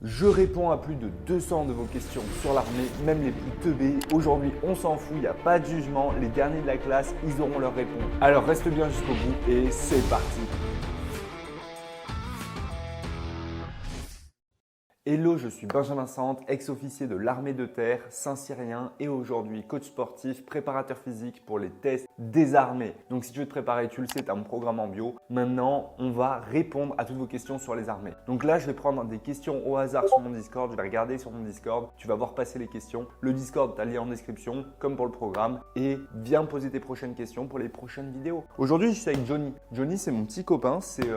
Je réponds à plus de 200 de vos questions sur l'armée, même les plus teubées. Aujourd'hui, on s'en fout, il n'y a pas de jugement. Les derniers de la classe, ils auront leur réponse. Alors reste bien jusqu'au bout et c'est parti. Hello, je suis Benjamin Sante, ex-officier de l'armée de terre, Saint-Cyrien et aujourd'hui coach sportif, préparateur physique pour les tests des armées. Donc si tu veux te préparer, tu le sais, tu as mon programme en bio. Maintenant, on va répondre à toutes vos questions sur les armées. Donc là, je vais prendre des questions au hasard sur mon Discord. Je vais regarder sur mon Discord, tu vas voir passer les questions. Le Discord, tu as le lien en description, comme pour le programme. Et viens poser tes prochaines questions pour les prochaines vidéos. Aujourd'hui, je suis avec Johnny. Johnny, c'est mon petit copain, c'est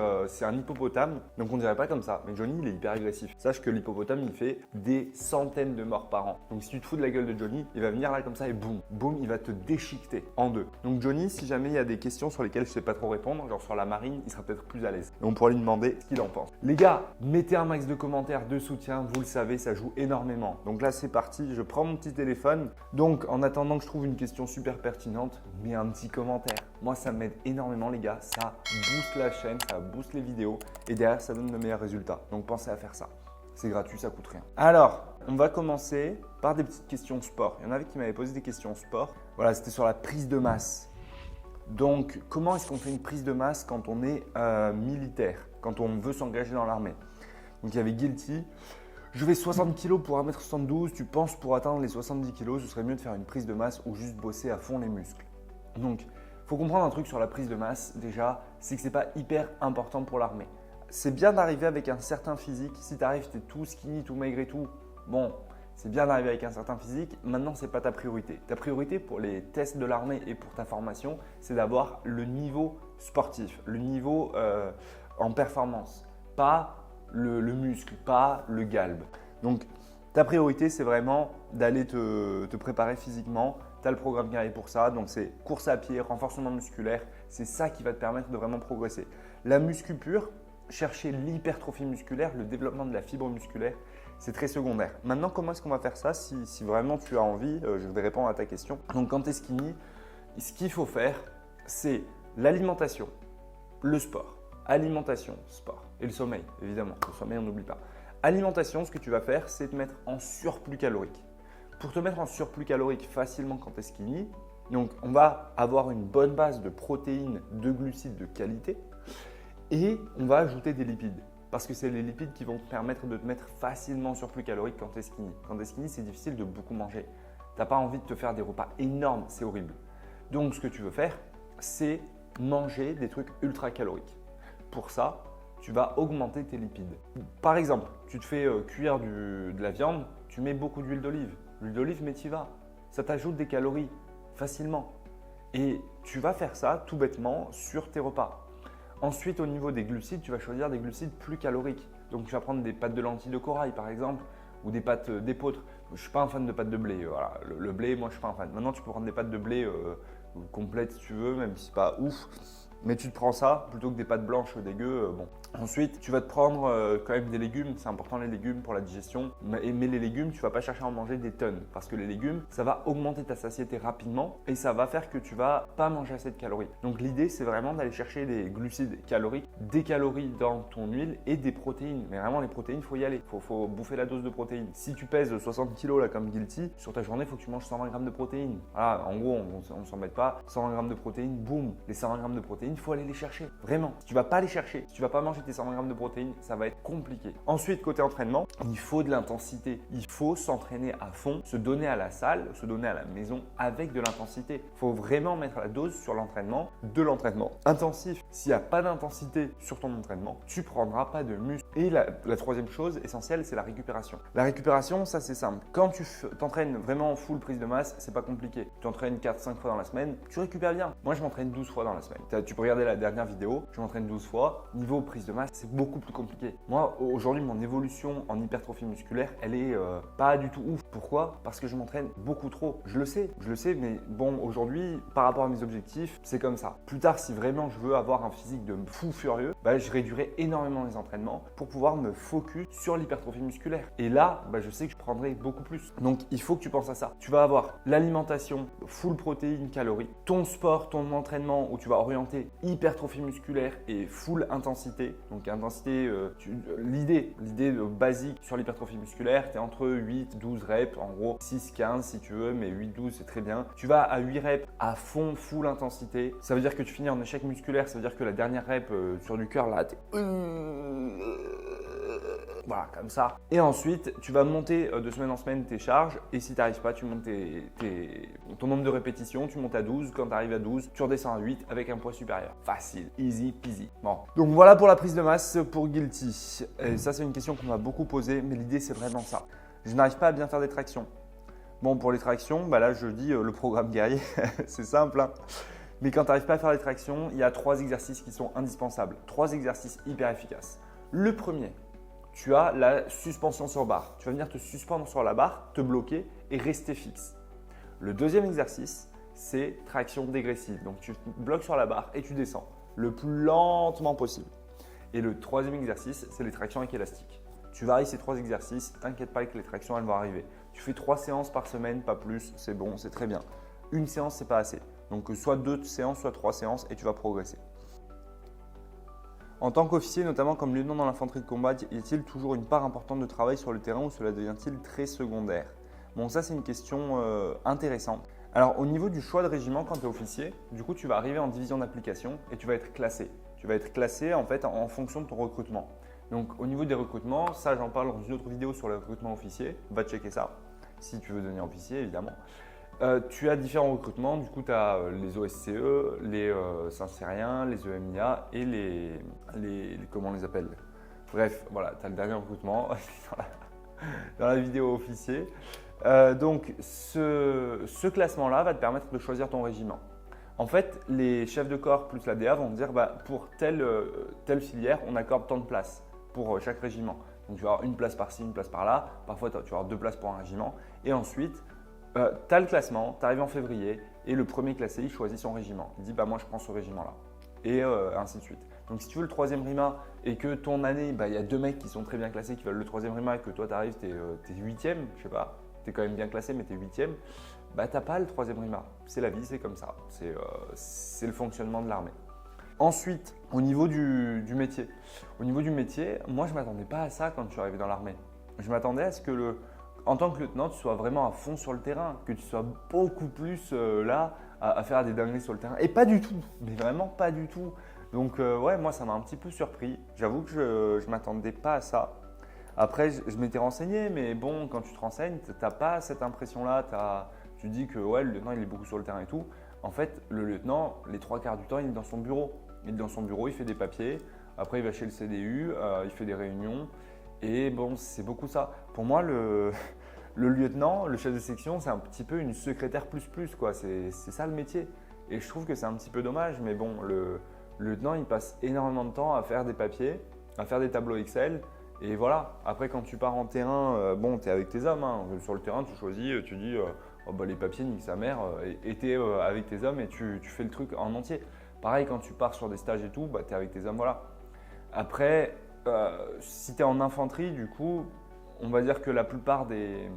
un hippopotame. Donc on dirait pas comme ça, mais Johnny, il est hyper agressif. Sache que l'hippopotame, il fait des centaines de morts par an. Donc si tu te fous de la gueule de Johnny, il va venir là comme ça et boum, boum, il va te déchiqueter en deux. Donc Johnny, si jamais il y a des questions sur lesquelles je ne sais pas trop répondre, genre sur la marine, il sera peut-être plus à l'aise. Et on pourra lui demander ce qu'il en pense. Les gars, mettez un max de commentaires, de soutien, vous le savez, ça joue énormément. Donc là, c'est parti, je prends mon petit téléphone. Donc en attendant que je trouve une question super pertinente, mets un petit commentaire. Moi, ça m'aide énormément les gars, ça booste la chaîne, ça booste les vidéos et derrière, ça donne de meilleurs résultats. Donc pensez à faire ça. C'est gratuit, ça coûte rien. Alors, on va commencer par des petites questions sport. Il y en avait qui m'avaient posé des questions sport. Voilà, c'était sur la prise de masse. Donc, comment est-ce qu'on fait une prise de masse quand on est militaire, quand on veut s'engager dans l'armée? Donc, il y avait Guilty. Je vais 60 kg pour 1m72. Tu penses pour atteindre les 70 kg, ce serait mieux de faire une prise de masse ou juste bosser à fond les muscles. Donc, il faut comprendre un truc sur la prise de masse déjà, c'est que ce n'est pas hyper important pour l'armée. C'est bien d'arriver avec un certain physique. Si tu arrives, tu es tout skinny, tout maigre et tout, bon, c'est bien d'arriver avec un certain physique. Maintenant, ce n'est pas ta priorité. Ta priorité pour les tests de l'armée et pour ta formation, c'est d'avoir le niveau sportif, le niveau en performance, pas le muscle, pas le galbe. Donc, ta priorité, c'est vraiment d'aller te préparer physiquement. Tu as le programme qui arrive pour ça. Donc, c'est course à pied, renforcement musculaire. C'est ça qui va te permettre de vraiment progresser. La muscu pure, chercher l'hypertrophie musculaire, le développement de la fibre musculaire, c'est très secondaire. Maintenant, comment est-ce qu'on va faire ça si vraiment tu as envie? Je vais répondre à ta question. Donc, quand tu es skinny, ce qu'il faut faire, c'est l'alimentation, le sport. Alimentation, sport et le sommeil, évidemment. Le sommeil, on n'oublie pas. Alimentation, ce que tu vas faire, c'est te mettre en surplus calorique. Pour te mettre en surplus calorique facilement quand tu es skinny, donc on va avoir une bonne base de protéines, de glucides de qualité. Et on va ajouter des lipides parce que c'est les lipides qui vont te permettre de te mettre facilement en surplus calorique quand tu es skinny. Quand tu es skinny, c'est difficile de beaucoup manger. Tu n'as pas envie de te faire des repas énormes, c'est horrible. Donc, ce que tu veux faire, c'est manger des trucs ultra caloriques. Pour ça, tu vas augmenter tes lipides. Par exemple, tu te fais cuire de la viande, tu mets beaucoup d'huile d'olive. L'huile d'olive, mais tu y vas. Ça t'ajoute des calories facilement. Et tu vas faire ça tout bêtement sur tes repas. Ensuite, au niveau des glucides, tu vas choisir des glucides plus caloriques. Donc, tu vas prendre des pâtes de lentilles de corail, par exemple, ou des pâtes d'épeautre. Je ne suis pas un fan de pâtes de blé. Voilà. Le blé, moi, je ne suis pas un fan. Maintenant, tu peux prendre des pâtes de blé complètes si tu veux, même si ce n'est pas ouf. Mais tu te prends ça plutôt que des pâtes blanches dégueu. Bon. Ensuite, tu vas te prendre quand même des légumes. C'est important les légumes pour la digestion. Mais les légumes, tu ne vas pas chercher à en manger des tonnes. Parce que les légumes, ça va augmenter ta satiété rapidement et ça va faire que tu ne vas pas manger assez de calories. Donc l'idée, c'est vraiment d'aller chercher des glucides caloriques, des calories dans ton huile et des protéines. Mais vraiment, les protéines, il faut y aller. Il faut bouffer la dose de protéines. Si tu pèses 60 kg là, comme Guilty, sur ta journée, il faut que tu manges 120 g de protéines. Voilà, en gros, on ne s'embête pas. 120 g de protéines, boum, les 120 g de protéines, il faut aller les chercher. Vraiment. Si tu ne vas pas les chercher, si tu ne vas pas manger tes 120 g de protéines, ça va être compliqué. Ensuite, côté entraînement, il faut de l'intensité. Il faut s'entraîner à fond, se donner à la salle, se donner à la maison avec de l'intensité. Il faut vraiment mettre la dose sur l'entraînement, de l'entraînement intensif. S'il n'y a pas d'intensité sur ton entraînement, tu ne prendras pas de muscle. Et la troisième chose essentielle, c'est la récupération. La récupération, ça c'est simple. Quand tu t'entraînes vraiment en full prise de masse, c'est pas compliqué. Tu t'entraînes 4-5 fois dans la semaine, tu récupères bien. Moi, je m'entraîne 12 fois dans la semaine. Tu peux regarder la dernière vidéo, je m'entraîne 12 fois. Niveau prise de masse, c'est beaucoup plus compliqué. Moi, aujourd'hui, mon évolution en hypertrophie musculaire, elle est pas du tout ouf. Pourquoi? Parce que je m'entraîne beaucoup trop. Je le sais, mais bon, aujourd'hui, par rapport à mes objectifs, c'est comme ça. Plus tard, si vraiment je veux avoir un physique de fou furieux, je réduirai énormément les entraînements pour pouvoir me focus sur l'hypertrophie musculaire. Et là, je sais que je prendrai beaucoup plus. Donc, il faut que tu penses à ça. Tu vas avoir l'alimentation full protéines, calories, ton sport, ton entraînement où tu vas orienter hypertrophie musculaire et full intensité. Donc intensité, l'idée basique sur l'hypertrophie musculaire, tu es entre 8, 12 reps, en gros 6, 15 si tu veux, mais 8, 12 c'est très bien. Tu vas à 8 reps à fond, full intensité. Ça veut dire que tu finis en échec musculaire, ça veut dire que la dernière rep sur du cœur là, t'es voilà, comme ça. Et ensuite, tu vas monter de semaine en semaine tes charges. Et si tu n'arrives pas, tu montes ton nombre de répétitions. Tu montes à 12. Quand tu arrives à 12, tu redescends à 8 avec un poids supérieur. Facile, easy peasy. Bon. Donc voilà pour la prise de masse pour Guilty. Et ça, c'est une question qu'on m'a beaucoup posée. Mais l'idée, c'est vraiment ça. Je n'arrive pas à bien faire des tractions. Bon, pour les tractions, là, je dis le programme guerrier. C'est simple, hein. Mais quand tu n'arrives pas à faire les tractions, il y a 3 exercices qui sont indispensables. 3 exercices hyper efficaces. Le premier, tu as la suspension sur barre. Tu vas venir te suspendre sur la barre, te bloquer et rester fixe. Le deuxième exercice, c'est traction dégressive. Donc tu te bloques sur la barre et tu descends le plus lentement possible. Et le troisième exercice, c'est les tractions avec élastique. Tu varies ces 3 exercices, t'inquiète pas que les tractions elles vont arriver. Tu fais 3 séances par semaine, pas plus, c'est bon, c'est très bien. Une séance, c'est pas assez. Donc soit 2 séances, soit 3 séances et tu vas progresser. En tant qu'officier, notamment comme lieutenant dans l'infanterie de combat, y a-t-il toujours une part importante de travail sur le terrain ou cela devient-il très secondaire? Bon, ça c'est une question intéressante. Alors au niveau du choix de régiment, quand tu es officier, du coup tu vas arriver en division d'application et tu vas être classé. Tu vas être classé en fait en fonction de ton recrutement. Donc au niveau des recrutements, ça j'en parle dans une autre vidéo sur le recrutement officier, va checker ça si tu veux devenir officier évidemment. Tu as différents recrutements, du coup tu as les OSCE, les Saint-Cyrien, les EMIA et comment on les appelle? Bref, voilà, tu as le dernier recrutement dans la vidéo officier. Donc ce classement-là va te permettre de choisir ton régiment. En fait, les chefs de corps plus la DA vont te dire pour telle filière, on accorde tant de places pour chaque régiment. Donc tu vas avoir une place par-ci, une place par-là. Parfois, tu vas avoir 2 places pour un régiment. Et ensuite, tu as le classement, tu arrives en février et le premier classé, il choisit son régiment. Il dit moi je prends ce régiment-là. Et ainsi de suite. Donc si tu veux le 3e RIMA et que ton année, il y a 2 mecs qui sont très bien classés qui veulent le 3e RIMA et que toi tu arrives, tu es 8e, je sais pas, tu es quand même bien classé mais tu es 8e, tu n'as pas le 3e RIMA. C'est la vie, c'est comme ça. C'est le fonctionnement de l'armée. Ensuite, au niveau du métier. Au niveau du métier, moi je ne m'attendais pas à ça quand je suis arrivé dans l'armée. Je m'attendais à ce que en tant que lieutenant, tu sois vraiment à fond sur le terrain, que tu sois beaucoup plus là à faire des dingueries sur le terrain. Et pas du tout, mais vraiment pas du tout. Donc ouais, moi ça m'a un petit peu surpris. J'avoue que je ne m'attendais pas à ça. Après, je m'étais renseigné, mais bon, quand tu te renseignes, tu n'as pas cette impression-là. Tu dis que ouais, le lieutenant il est beaucoup sur le terrain et tout. En fait, le lieutenant, les 3 quarts du temps, il est dans son bureau. Il est dans son bureau, il fait des papiers. Après, il va chez le CDU, il fait des réunions. Et bon, c'est beaucoup ça. Pour moi, le lieutenant, le chef de section, c'est un petit peu une secrétaire plus quoi. C'est ça le métier. Et je trouve que c'est un petit peu dommage. Mais bon, le lieutenant, il passe énormément de temps à faire des papiers, à faire des tableaux Excel. Et voilà. Après, quand tu pars en terrain, bon, tu es avec tes hommes. Hein. Sur le terrain, tu choisis, tu dis les papiers, nique sa mère. Et tu es avec tes hommes et tu fais le truc en entier. Pareil, quand tu pars sur des stages et tout, tu es avec tes hommes. Voilà. Après, si tu es en infanterie, du coup, on va dire que la plupart des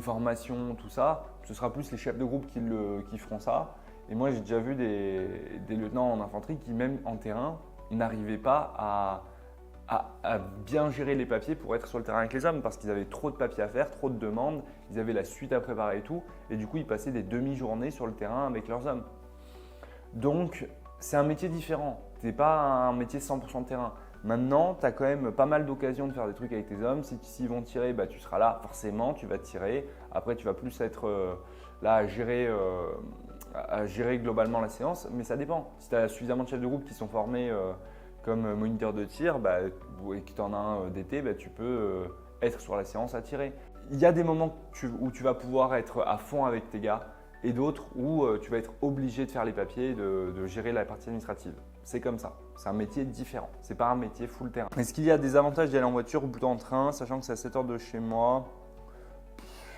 formations, tout ça, ce sera plus les chefs de groupe qui feront ça. Et moi, j'ai déjà vu des lieutenants en infanterie qui, même en terrain, n'arrivaient pas à bien gérer les papiers pour être sur le terrain avec les hommes parce qu'ils avaient trop de papiers à faire, trop de demandes, ils avaient la suite à préparer et tout. Et du coup, ils passaient des demi-journées sur le terrain avec leurs hommes. Donc, c'est un métier différent. Ce n'est pas un métier 100% de terrain. Maintenant, tu as quand même pas mal d'occasions de faire des trucs avec tes hommes. Si s'ils vont tirer, tu seras là, forcément, tu vas tirer. Après, tu vas plus être là à gérer globalement la séance, mais ça dépend. Si tu as suffisamment de chefs de groupe qui sont formés comme moniteur de tir et que tu en as un d'été, tu peux être sur la séance à tirer. Il y a des moments où tu vas pouvoir être à fond avec tes gars et d'autres où tu vas être obligé de faire les papiers, de gérer la partie administrative. C'est comme ça. C'est un métier différent. Ce n'est pas un métier full terrain. Est-ce qu'il y a des avantages d'y aller en voiture ou plutôt en train, sachant que c'est à 7 heures de chez moi?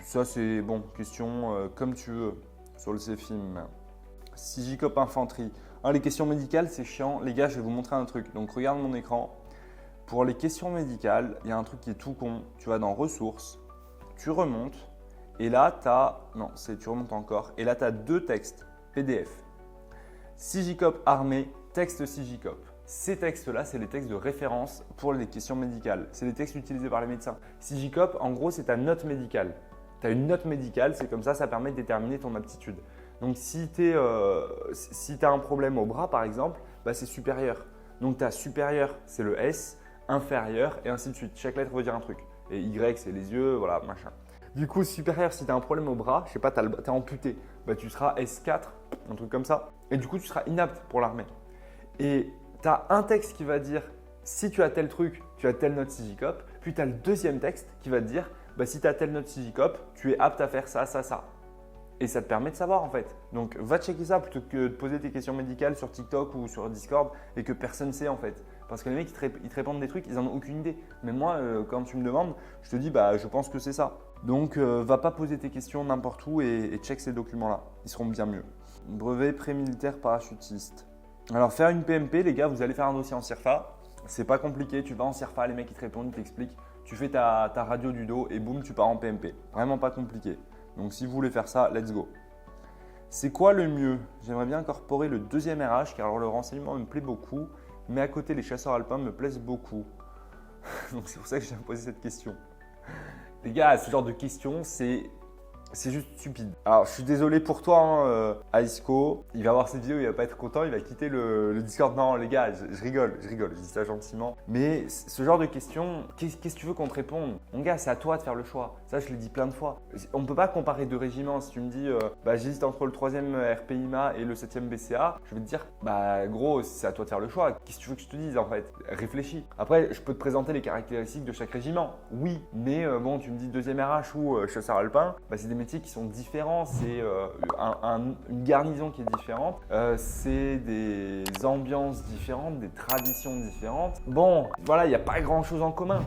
Ça, c'est bon, question comme tu veux sur le CFIM. Si JCOP infanterie. Les questions médicales, c'est chiant. Les gars, je vais vous montrer un truc. Donc, regarde mon écran. Pour les questions médicales, il y a un truc qui est tout con. Tu vas dans ressources, tu remontes. Et là, tu remontes encore. Et là, tu as 2 textes PDF. CIGICOP armée, texte SIGICOP. Ces textes-là, c'est les textes de référence pour les questions médicales. C'est les textes utilisés par les médecins. SIGICOP, en gros, c'est ta note médicale. Tu as une note médicale, c'est comme ça permet de déterminer ton aptitude. Donc, si tu as un problème au bras, par exemple, bah, c'est supérieur. Donc, tu as supérieur, c'est le S, inférieur et ainsi de suite. Chaque lettre veut dire un truc. Et Y, c'est les yeux, voilà, machin. Du coup, supérieur, si tu as un problème au bras, je sais pas, tu es amputé, bah, tu seras S4, un truc comme ça. Et du coup, tu seras inapte pour l'armée. Et tu as un texte qui va dire si tu as tel truc, tu as telle note SIGICOP. Puis tu as le deuxième texte qui va te dire bah, si tu as telle note SIGICOP, tu es apte à faire ça, ça, ça. Et ça te permet de savoir en fait. Donc va checker ça plutôt que de poser tes questions médicales sur TikTok ou sur Discord et que personne ne sait en fait. Parce que les mecs ils te répondent des trucs, ils n'en ont aucune idée. Mais moi, quand tu me demandes, je te dis bah je pense que c'est ça. Donc va pas poser tes questions n'importe où et check ces documents-là. Ils seront bien mieux. Brevet pré-militaire parachutiste. Alors faire une PMP, les gars, vous allez faire un dossier en CIRFA. C'est pas compliqué, tu vas en CIRFA, les mecs ils te répondent, ils t'expliquent. Tu fais ta radio du dos et boum, tu pars en PMP. Vraiment pas compliqué. Donc si vous voulez faire ça, let's go. C'est quoi le mieux? J'aimerais bien incorporer le deuxième RH car alors le renseignement me plaît beaucoup, mais à côté les chasseurs alpins me plaisent beaucoup. Donc c'est pour ça que j'ai posé cette question. Les gars, ce genre de questions, c'est juste stupide. Alors, je suis désolé pour toi, Aisco. Il va voir cette vidéo, il va pas être content, il va quitter le Discord. Non, les gars, je rigole, je dis ça gentiment. Mais ce genre de questions, qu'est-ce que tu veux qu'on te réponde? Mon gars, c'est à toi de faire le choix. Ça, je l'ai dit plein de fois. On ne peut pas comparer deux régiments. Si tu me dis, j'hésite entre le 3e RPIMA et le 7e BCA, je vais te dire, gros, c'est à toi de faire le choix. Qu'est-ce que tu veux que je te dise en fait? Réfléchis. Après, je peux te présenter les caractéristiques de chaque régiment. Oui, mais bon, tu me dis 2e RH ou chasseur alpin, c'est des métiers qui sont différents, c'est une garnison qui est différente, c'est des ambiances différentes, des traditions différentes. Bon, voilà, il n'y a pas grand-chose en commun.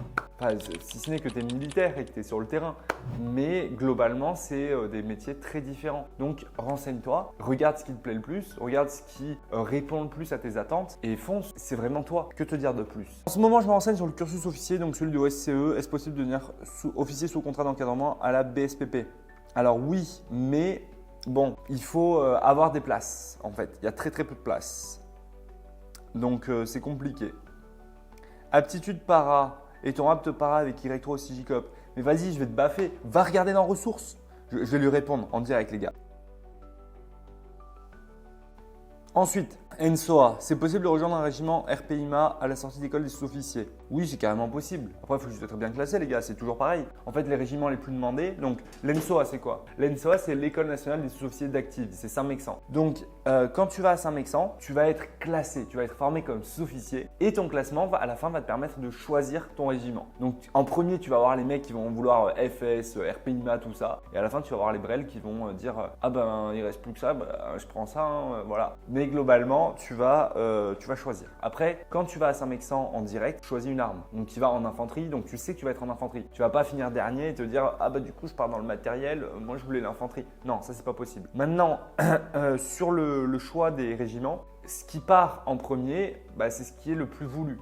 Enfin, si ce n'est que tu es militaire et que tu es sur le terrain. Mais globalement, c'est des métiers très différents. Donc, renseigne-toi, regarde ce qui te plaît le plus, regarde ce qui répond le plus à tes attentes et fonce. C'est vraiment toi. Que te dire de plus? En ce moment, je me renseigne sur le cursus officier, donc celui de OSCE. Est-ce possible de devenir officier sous contrat d'encadrement à la BSPP? Alors oui, mais bon, il faut avoir des places en fait. Il y a très peu de places. Donc c'est compliqué. Aptitude para. Est-on apte para avec Y3 au SIGICOP? Mais vas-y, je vais te baffer. Va regarder dans ressources. Je vais lui répondre en direct, les gars. Ensuite, ENSOA, c'est possible de rejoindre un régiment RPIMA à la sortie d'école des sous-officiers? Oui, c'est carrément possible. Après, il faut juste être bien classé, les gars, c'est toujours pareil. En fait, les régiments les plus demandés, donc l'ENSOA, c'est quoi? L'ENSOA, c'est l'École nationale des sous-officiers d'active, c'est Saint-Mexan. Donc, quand tu vas à Saint-Mexan, tu vas être classé, tu vas être formé comme sous-officier et ton classement, à la fin, va te permettre de choisir ton régiment. Donc, en premier, tu vas avoir les mecs qui vont vouloir FS, RPIMA, tout ça. Et à la fin, tu vas avoir les brels qui vont dire ah ben, il reste plus que ça, je prends ça, voilà. Mais globalement, tu vas choisir. Après, quand tu vas à Saint-Mexan en direct, choisis une arme. Donc, tu vas en infanterie, donc tu sais que tu vas être en infanterie. Tu vas pas finir dernier et te dire ah bah du coup, je pars dans le matériel, moi je voulais l'infanterie. Non, ça c'est pas possible. Maintenant, sur le choix des régiments, ce qui part en premier, c'est ce qui est le plus voulu.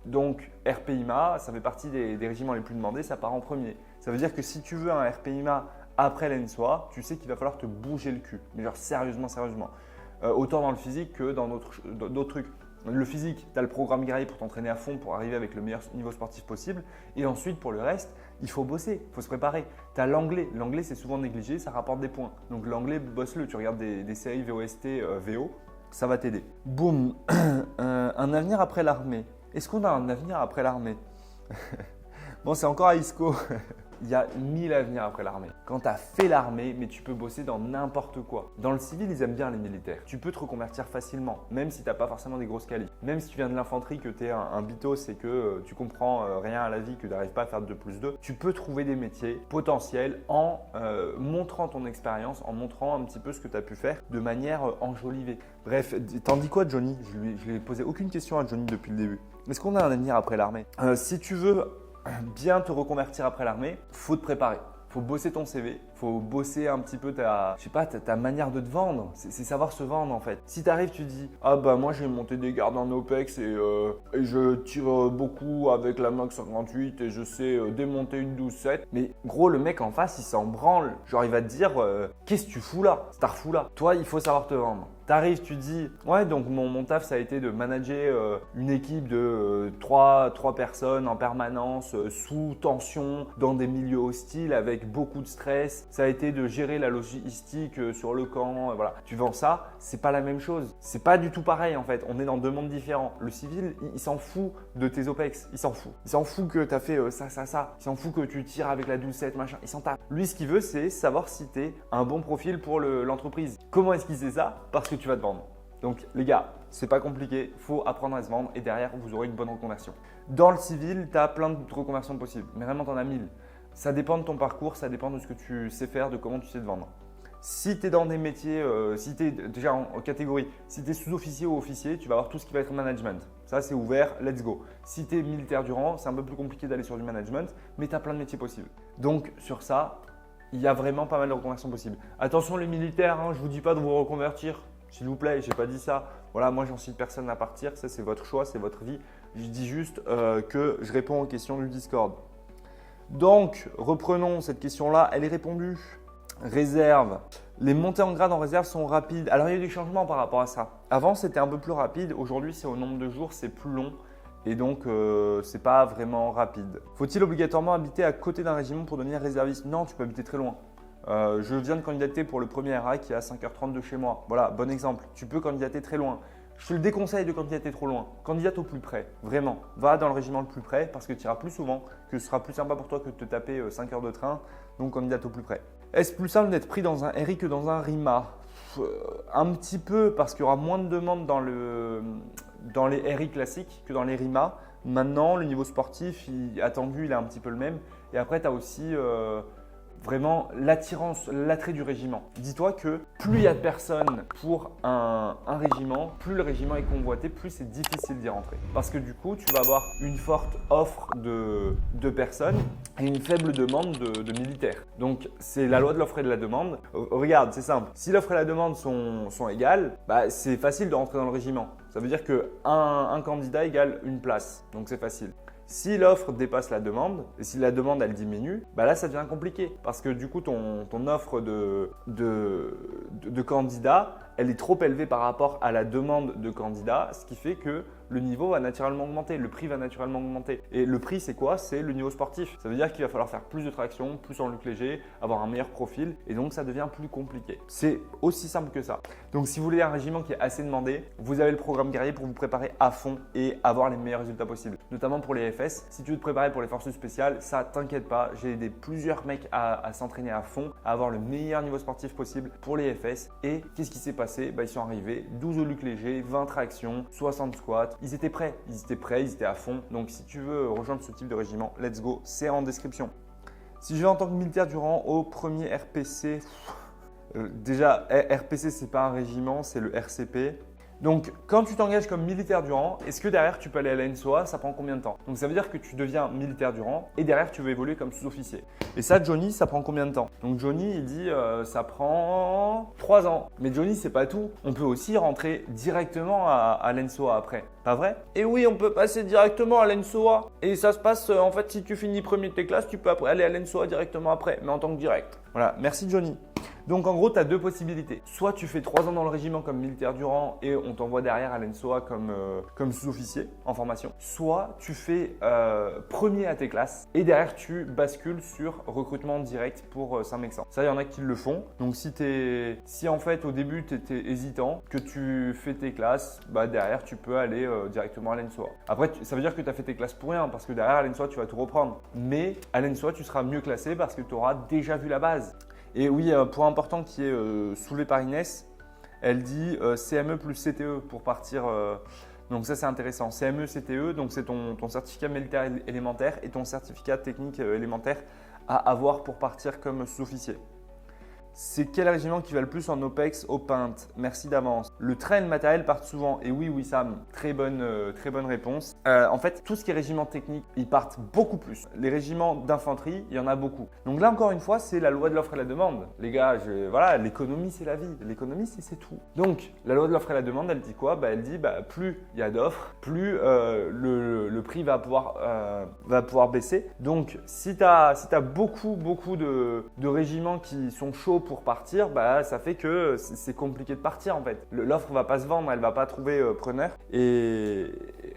Donc, RPIMA, ça fait partie des régiments les plus demandés, ça part en premier. Ça veut dire que si tu veux un RPIMA après l'ENSOA, tu sais qu'il va falloir te bouger le cul. Mais genre sérieusement. Autant dans le physique que dans d'autres trucs. Le physique, tu as le programme guerrier pour t'entraîner à fond pour arriver avec le meilleur niveau sportif possible. Et ensuite, pour le reste, il faut bosser, il faut se préparer. Tu as l'anglais. L'anglais, c'est souvent négligé, ça rapporte des points. Donc l'anglais, bosse-le. Tu regardes des séries VOST, VO, ça va t'aider. Boum. Un avenir après l'armée. Est-ce qu'on a un avenir après l'armée? Bon, c'est encore à ISCO. Il y a 1000 avenirs après l'armée. Quand tu as fait l'armée, mais tu peux bosser dans n'importe quoi. Dans le civil, ils aiment bien les militaires. Tu peux te reconvertir facilement, même si tu n'as pas forcément des grosses qualités. Même si tu viens de l'infanterie, que tu es un bitos et que tu comprends rien à la vie, que tu n'arrives pas à faire 2+2, tu peux trouver des métiers potentiels en montrant ton expérience, en montrant un petit peu ce que tu as pu faire de manière enjolivée. Bref, t'en dis quoi, Johnny? Je lui ai posé aucune question à Johnny depuis le début. Est-ce qu'on a un avenir après l'armée? Si tu veux bien te reconvertir après l'armée, faut te préparer. Faut bosser ton CV, faut bosser un petit peu ta manière de te vendre. C'est savoir se vendre en fait. Si tu arrives, tu dis « Ah bah moi j'ai monté des gardes en OPEX et je tire beaucoup avec la Mach 58 et je sais démonter une 12-7. » Mais gros, le mec en face, il s'en branle. Genre il va te dire « Qu'est-ce que tu fous là? Star fou là ?» Toi, il faut savoir te vendre. T'arrives, tu dis « Ouais, donc mon taf, ça a été de manager une équipe de 3 personnes en permanence, sous tension, dans des milieux hostiles, avec beaucoup de stress. Ça a été de gérer la logistique sur le camp. Voilà. Tu vends ça, c'est pas la même chose. C'est pas du tout pareil en fait. On est dans deux mondes différents. Le civil, il s'en fout de tes OPEX. Il s'en fout. Il s'en fout que tu as fait ça. Il s'en fout que tu tires avec la 12-7, machin. Il s'en tape. Lui, ce qu'il veut, c'est savoir si tu es un bon profil pour l'entreprise. Comment est-ce qu'il sait ça? Parce que tu vas te vendre. Donc les gars, c'est pas compliqué, il faut apprendre à se vendre et derrière vous aurez une bonne reconversion. Dans le civil, tu as plein de reconversions possibles, mais vraiment tu en as 1000. Ça dépend de ton parcours, ça dépend de ce que tu sais faire, de comment tu sais te vendre. Si tu es dans des métiers, si tu es déjà en catégorie, si tu es sous-officier ou officier, tu vas avoir tout ce qui va être management. Ça c'est ouvert, let's go. Si tu es militaire du rang, c'est un peu plus compliqué d'aller sur du management, mais tu as plein de métiers possibles. Donc sur ça, il y a vraiment pas mal de reconversions possibles. Attention les militaires, je ne vous dis pas de vous reconvertir. S'il vous plaît, je n'ai pas dit ça. Voilà, moi, j'incite personne à partir. Ça, c'est votre choix, c'est votre vie. Je dis juste que je réponds aux questions du Discord. Donc, reprenons cette question-là. Elle est répondue. Réserve. Les montées en grade en réserve sont rapides. Alors, il y a eu des changements par rapport à ça. Avant, c'était un peu plus rapide. Aujourd'hui, c'est au nombre de jours, c'est plus long. Et donc, ce n'est pas vraiment rapide. Faut-il obligatoirement habiter à côté d'un régiment pour devenir réserviste? Non, tu peux habiter très loin. Je viens de candidater pour le premier RA qui est à 5h30 de chez moi. Voilà, bon exemple. Tu peux candidater très loin. Je te le déconseille de candidater trop loin. Candidate au plus près, vraiment. Va dans le régiment le plus près parce que tu iras plus souvent, que ce sera plus sympa pour toi que de te taper 5 heures de train. Donc, candidate au plus près. Est-ce plus simple d'être pris dans un RI que dans un RIMA? Un petit peu parce qu'il y aura moins de demandes dans les RI classiques que dans les RIMA. Maintenant, le niveau sportif attendu, il est un petit peu le même. Et après, tu as aussi… vraiment l'attirance, l'attrait du régiment. Dis-toi que plus il y a de personnes pour un régiment, plus le régiment est convoité, plus c'est difficile d'y rentrer. Parce que du coup, tu vas avoir une forte offre de personnes et une faible demande de militaires. Donc, c'est la loi de l'offre et de la demande. Regarde, c'est simple. Si l'offre et la demande sont égales, c'est facile de rentrer dans le régiment. Ça veut dire qu'un candidat égale une place. Donc, c'est facile. Si l'offre dépasse la demande et si la demande elle diminue, là ça devient compliqué parce que du coup ton offre de candidat elle est trop élevée par rapport à la demande de candidat, ce qui fait que le niveau va naturellement augmenter, le prix va naturellement augmenter. Et le prix c'est quoi? C'est le niveau sportif. Ça veut dire qu'il va falloir faire plus de traction, plus en luc léger, avoir un meilleur profil et donc ça devient plus compliqué. C'est aussi simple que ça. Donc si vous voulez un régiment qui est assez demandé, vous avez le programme guerrier pour vous préparer à fond et avoir les meilleurs résultats possibles, notamment pour les FS. Si tu veux te préparer pour les forces spéciales, ça t'inquiète pas, j'ai aidé plusieurs mecs à s'entraîner à fond, à avoir le meilleur niveau sportif possible pour les FS. Et qu'est-ce qui s'est passé? Ils sont arrivés 12 au luc léger, 20 tractions, 60 squats. Ils étaient prêts, ils étaient à fond. Donc si tu veux rejoindre ce type de régiment, let's go, c'est en description. Si je vais en tant que militaire du rang au premier RPC, déjà RPC c'est pas un régiment, c'est le RCP. Donc, quand tu t'engages comme militaire du rang, est-ce que derrière tu peux aller à la NSOA? Ça prend combien de temps? Donc, ça veut dire que tu deviens militaire du rang et derrière tu veux évoluer comme sous-officier. Et ça, Johnny, ça prend combien de temps? Donc, Johnny, il dit ça prend 3 ans. Mais Johnny, c'est pas tout. On peut aussi rentrer directement à l'ENSOA après. Pas vrai? Et oui, on peut passer directement à l'ENSOA. Et ça se passe, en fait, si tu finis premier de tes classes, tu peux aller à l'ENSOA directement après, mais en tant que direct. Voilà, merci Johnny. Donc en gros, tu as deux possibilités. Soit tu fais 3 ans dans le régiment comme militaire du rang et on t'envoie derrière à l'ENSOA comme sous-officier en formation. Soit tu fais premier à tes classes et derrière tu bascules sur recrutement direct pour Saint-Mexan. Ça, il y en a qui le font. Donc si en fait au début tu étais hésitant, que tu fais tes classes, derrière tu peux aller directement à l'ENSOA. Après, ça veut dire que tu as fait tes classes pour rien parce que derrière à l'ENSOA tu vas tout reprendre. Mais à l'ENSOA tu seras mieux classé parce que tu auras déjà vu la base. Et oui, point important qui est soulevé par Inès, elle dit CME plus CTE pour partir. Donc ça c'est intéressant. CME, CTE, donc c'est ton certificat militaire élémentaire et ton certificat technique élémentaire à avoir pour partir comme sous-officier. C'est quel régiment qui va le plus en OPEX au Pint? Merci d'avance. Le train et le matériel partent souvent. Et oui, Wissam, très bonne réponse. En fait, tout ce qui est régiment technique, ils partent beaucoup plus. Les régiments d'infanterie, il y en a beaucoup. Donc là, encore une fois, c'est la loi de l'offre et la demande. Les gars, voilà, l'économie, c'est la vie. L'économie, c'est tout. Donc, la loi de l'offre et la demande, elle dit quoi? Elle dit plus il y a d'offres, plus le prix va pouvoir baisser. Donc, si tu as beaucoup de régiments qui sont chauds pour partir, ça fait que c'est compliqué de partir en fait. L'offre ne va pas se vendre, elle ne va pas trouver preneur et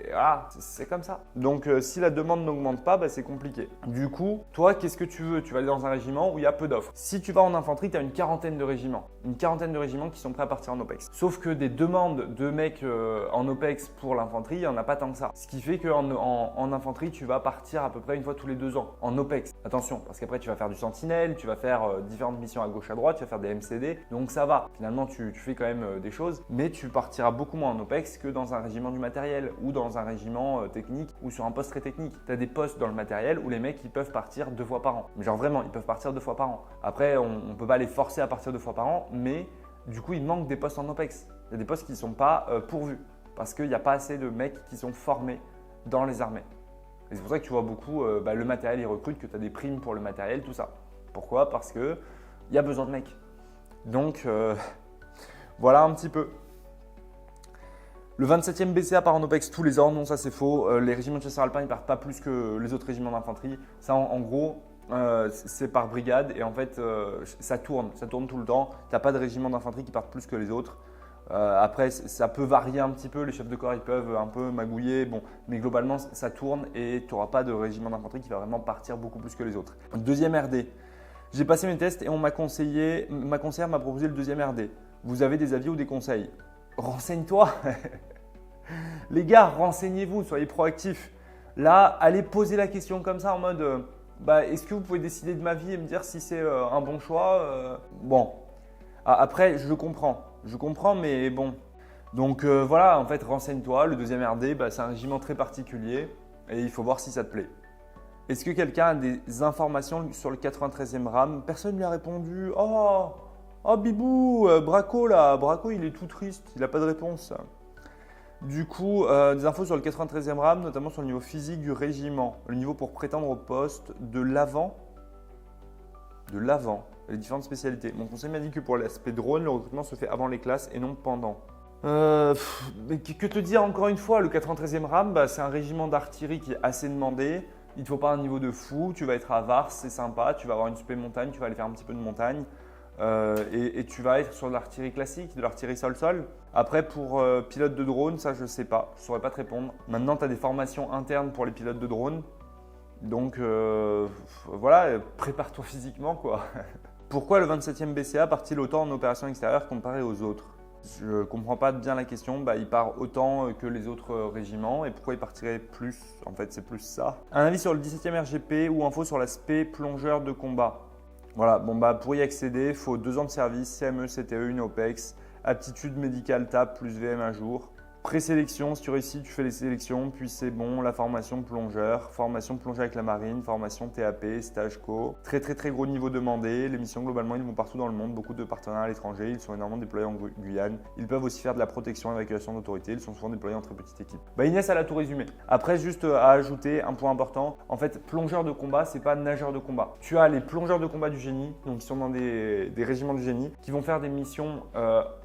voilà, c'est comme ça. Donc si la demande n'augmente pas, c'est compliqué. Du coup, toi, qu'est-ce que tu veux? Tu vas aller dans un régiment où il y a peu d'offres. Si tu vas en infanterie, tu as une quarantaine de régiments. Une quarantaine de régiments qui sont prêts à partir en OPEX. Sauf que des demandes de mecs en OPEX pour l'infanterie, il n'y en a pas tant que ça. Ce qui fait qu'en infanterie, tu vas partir à peu près une fois tous les 2 ans en OPEX. Attention, parce qu'après tu vas faire du sentinelle, tu vas faire différentes missions à gauche à droite, tu vas faire des MCD, donc ça va. Finalement, tu fais quand même des choses, mais tu partiras beaucoup moins en OPEX que dans un régiment du matériel ou dans un régiment technique ou sur un poste très technique. Tu as des postes dans le matériel où les mecs ils peuvent partir 2 fois par an. Mais genre vraiment, ils peuvent partir 2 fois par an. Après, on ne peut pas les forcer à partir 2 fois par an, mais du coup, il manque des postes en OPEX. Il y a des postes qui ne sont pas pourvus parce qu'il n'y a pas assez de mecs qui sont formés dans les armées. Et c'est pour ça que tu vois beaucoup le matériel, ils recrutent, que tu as des primes pour le matériel, tout ça. Pourquoi? Parce qu'il y a besoin de mecs. Donc, voilà un petit peu. Le 27e BCA part en OPEX tous les ans. Non, ça c'est faux. Les régiments de chasseurs alpins, ils partent pas plus que les autres régiments d'infanterie. Ça, en gros, c'est par brigade et en fait, ça tourne tout le temps. Tu n'as pas de régiment d'infanterie qui partent plus que les autres. Après, ça peut varier un petit peu. Les chefs de corps, ils peuvent un peu magouiller. Bon, mais globalement, ça tourne et tu n'auras pas de régiment d'infanterie qui va vraiment partir beaucoup plus que les autres. Deuxième RD. J'ai passé mes tests et ma conseillère m'a proposé le deuxième RD. Vous avez des avis ou des conseils? Renseigne-toi. Les gars, renseignez-vous, soyez proactifs. Là, allez poser la question comme ça en mode est-ce que vous pouvez décider de ma vie et me dire si c'est un bon choix? Bon, après, je comprends, mais bon. Donc voilà, en fait, renseigne-toi. Le deuxième RD, c'est un régiment très particulier et il faut voir si ça te plaît. Est-ce que quelqu'un a des informations sur le 93e RAM? Personne ne lui a répondu. Oh Bibou, Braco là, Braco il est tout triste, il n'a pas de réponse. Du coup, des infos sur le 93e RAM, notamment sur le niveau physique du régiment, le niveau pour prétendre au poste de l'avant, les différentes spécialités. Mon conseil m'a dit que pour l'aspect drone, le recrutement se fait avant les classes et non pendant. Mais que te dire encore une fois, le 93e RAM, c'est un régiment d'artillerie qui est assez demandé. Il ne te faut pas un niveau de fou, tu vas être à Vars, c'est sympa, tu vas avoir une spé montagne, tu vas aller faire un petit peu de montagne et tu vas être sur de l'artillerie classique, de l'artillerie sol-sol. Après pour pilote de drone, ça je ne sais pas, je ne saurais pas te répondre. Maintenant tu as des formations internes pour les pilotes de drone, donc voilà, prépare-toi physiquement quoi. Pourquoi le 27e BCA part-il autant en opération extérieure comparé aux autres? Je ne comprends pas bien la question. Il part autant que les autres régiments. Et pourquoi il partirait plus? En fait, c'est plus ça. Un avis sur le 17e RGP ou info sur l'aspect plongeur de combat. Voilà, pour y accéder, il faut 2 ans de service, CME, CTE, une OPEX, aptitude médicale TAP plus VM à jour. Présélection, si tu réussis, tu fais les sélections, puis c'est bon, la formation plongeur avec la marine, formation TAP, stage co. Très gros niveau demandé. Les missions globalement, ils vont partout dans le monde, beaucoup de partenaires à l'étranger, ils sont énormément déployés en Guyane. Ils peuvent aussi faire de la protection et évacuation d'autorité, ils sont souvent déployés en très petite équipe. Inès, elle a tout résumé. Après, juste à ajouter un point important, en fait, plongeur de combat, c'est pas nageur de combat. Tu as les plongeurs de combat du génie, donc qui sont dans des régiments du génie, qui vont faire des missions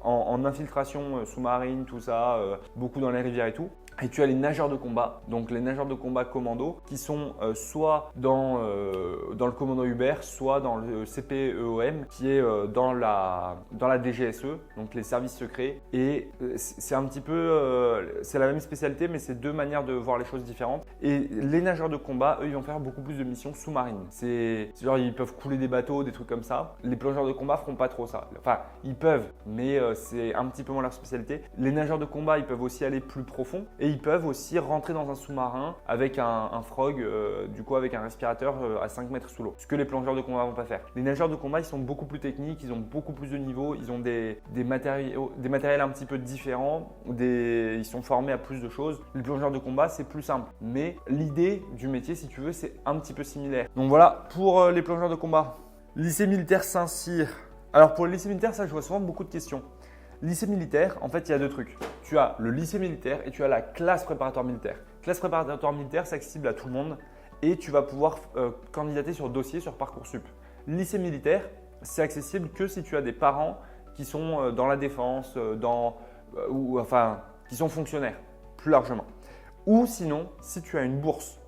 en infiltration sous-marine, tout ça, beaucoup dans les rivières et tout. Et tu as les nageurs de combat, donc les nageurs de combat commando qui sont soit dans le commando Hubert, soit dans le CPEOM qui est dans la DGSE, donc les services secrets. Et c'est un petit peu, c'est la même spécialité mais c'est 2 manières de voir les choses différentes. Et les nageurs de combat, eux, ils vont faire beaucoup plus de missions sous-marines. C'est genre ils peuvent couler des bateaux, des trucs comme ça. Les plongeurs de combat feront pas trop ça. Enfin, ils peuvent, mais c'est un petit peu moins leur spécialité. Les nageurs de combat, ils peuvent aussi aller plus profond. Et ils peuvent aussi rentrer dans un sous-marin avec un frog, du coup avec un respirateur à 5 mètres sous l'eau. Ce que les plongeurs de combat vont pas faire. Les nageurs de combat, ils sont beaucoup plus techniques, ils ont beaucoup plus de niveaux, ils ont des matériels un petit peu différents, ils sont formés à plus de choses. Les plongeurs de combat, c'est plus simple. Mais l'idée du métier, si tu veux, c'est un petit peu similaire. Donc voilà pour les plongeurs de combat. Lycée militaire Saint-Cyr. Alors pour le lycée militaire, ça je vois souvent beaucoup de questions. Lycée militaire, en fait, il y a deux trucs. Tu as le lycée militaire et tu as la classe préparatoire militaire. Classe préparatoire militaire, c'est accessible à tout le monde et tu vas pouvoir candidater sur dossier sur Parcoursup. Lycée militaire, c'est accessible que si tu as des parents qui sont dans la défense, qui sont fonctionnaires, plus largement. Ou sinon, si tu as une bourse.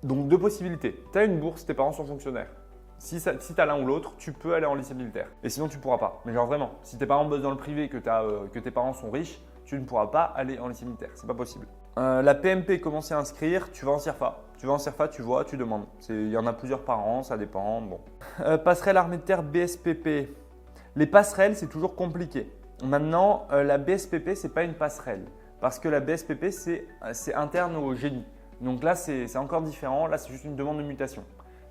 Donc deux possibilités. Tu as une bourse, tes parents sont fonctionnaires. Si tu as l'un ou l'autre, tu peux aller en lycée militaire. Et sinon, tu ne pourras pas. Mais genre vraiment, si tes parents bossent dans le privé et que tes parents sont riches, tu ne pourras pas aller en lycée militaire. C'est pas possible. La PMP, comment s'y inscrire? Tu vas en CIRFA. Tu vas en CIRFA, tu vois, tu demandes. Il y en a plusieurs par an, ça dépend. Bon. Passerelle armée de terre BSPP. Les passerelles, c'est toujours compliqué. Maintenant, la BSPP, ce n'est pas une passerelle. Parce que la BSPP, c'est interne au génie. Donc là, c'est encore différent. Là, c'est juste une demande de mutation.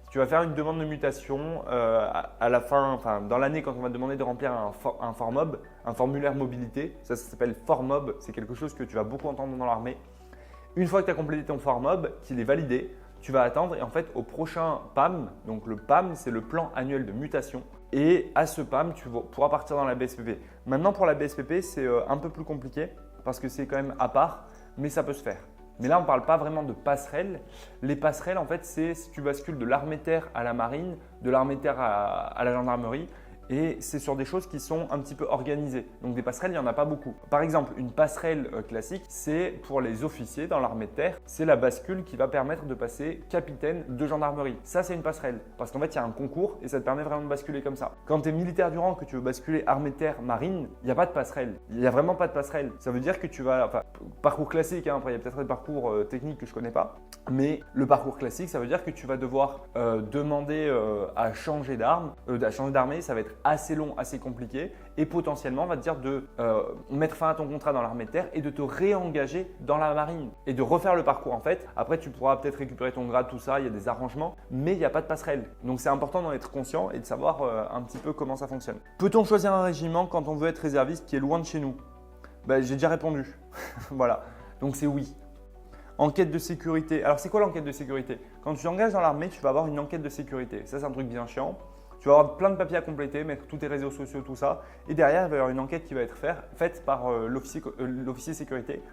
Tu vas faire une demande de mutation à la fin, dans l'année, quand on va te demander de remplir un FORMOB, un formulaire mobilité. Ça s'appelle FORMOB. C'est quelque chose que tu vas beaucoup entendre dans l'armée. Une fois que tu as complété ton FORMOB, qu'il est validé, tu vas attendre et en fait au prochain PAM, donc le PAM, c'est le plan annuel de mutation. Et à ce PAM, tu pourras partir dans la BSPP. Maintenant, pour la BSPP, c'est un peu plus compliqué parce que c'est quand même à part, mais ça peut se faire. Mais là, on ne parle pas vraiment de passerelles. Les passerelles, en fait, c'est si tu bascules de l'armée de terre à la marine, de l'armée de terre à la gendarmerie. Et c'est sur des choses qui sont un petit peu organisées. Donc des passerelles, il n'y en a pas beaucoup. Par exemple, une passerelle classique, c'est pour les officiers dans l'armée de terre. C'est la bascule qui va permettre de passer capitaine de gendarmerie. Ça, c'est une passerelle. Parce qu'en fait, il y a un concours et ça te permet vraiment de basculer comme ça. Quand tu es militaire du rang, que tu veux basculer armée de terre, marine, il n'y a pas de passerelle. Il n'y a vraiment pas de passerelle. Ça veut dire que tu vas… parcours classique, après il y a peut-être des parcours techniques que je ne connais pas. Mais le parcours classique, ça veut dire que tu vas devoir demander à changer d'armée. Ça va être assez long, assez compliqué et potentiellement on va te dire de mettre fin à ton contrat dans l'armée de terre et de te réengager dans la marine et de refaire le parcours en fait. Après tu pourras peut-être récupérer ton grade, tout ça, il y a des arrangements, mais il n'y a pas de passerelle. Donc c'est important d'en être conscient et de savoir un petit peu comment ça fonctionne. Peut-on choisir un régiment quand on veut être réserviste qui est loin de chez nous? J'ai déjà répondu. Voilà, donc c'est oui. Enquête de sécurité. Alors c'est quoi l'enquête de sécurité? Quand tu t'engages dans l'armée, tu vas avoir une enquête de sécurité. Ça c'est un truc bien chiant. Tu vas avoir plein de papiers à compléter, mettre tous tes réseaux sociaux, tout ça. Et derrière, il va y avoir une enquête qui va être faite par l'officier sécurité.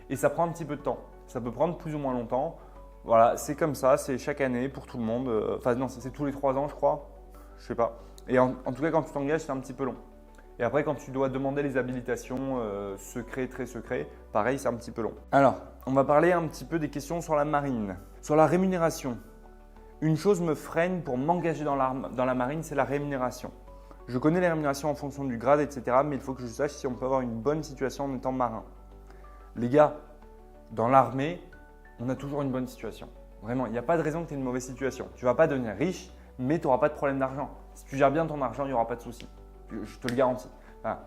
Et ça prend un petit peu de temps. Ça peut prendre plus ou moins longtemps. Voilà, c'est comme ça, c'est chaque année pour tout le monde. Enfin non, c'est tous les 3 ans, je crois. Je sais pas. Et en tout cas, quand tu t'engages, c'est un petit peu long. Et après, quand tu dois demander les habilitations secret, très secret, pareil, c'est un petit peu long. Alors, on va parler un petit peu des questions sur la marine. Sur la rémunération. Une chose me freine pour m'engager dans la marine, c'est la rémunération. Je connais les rémunérations en fonction du grade, etc. Mais il faut que je sache si on peut avoir une bonne situation en étant marin. Les gars, dans l'armée, on a toujours une bonne situation. Vraiment, il n'y a pas de raison que tu aies une mauvaise situation. Tu ne vas pas devenir riche, mais tu n'auras pas de problème d'argent. Si tu gères bien ton argent, il n'y aura pas de souci. Je te le garantis. Enfin,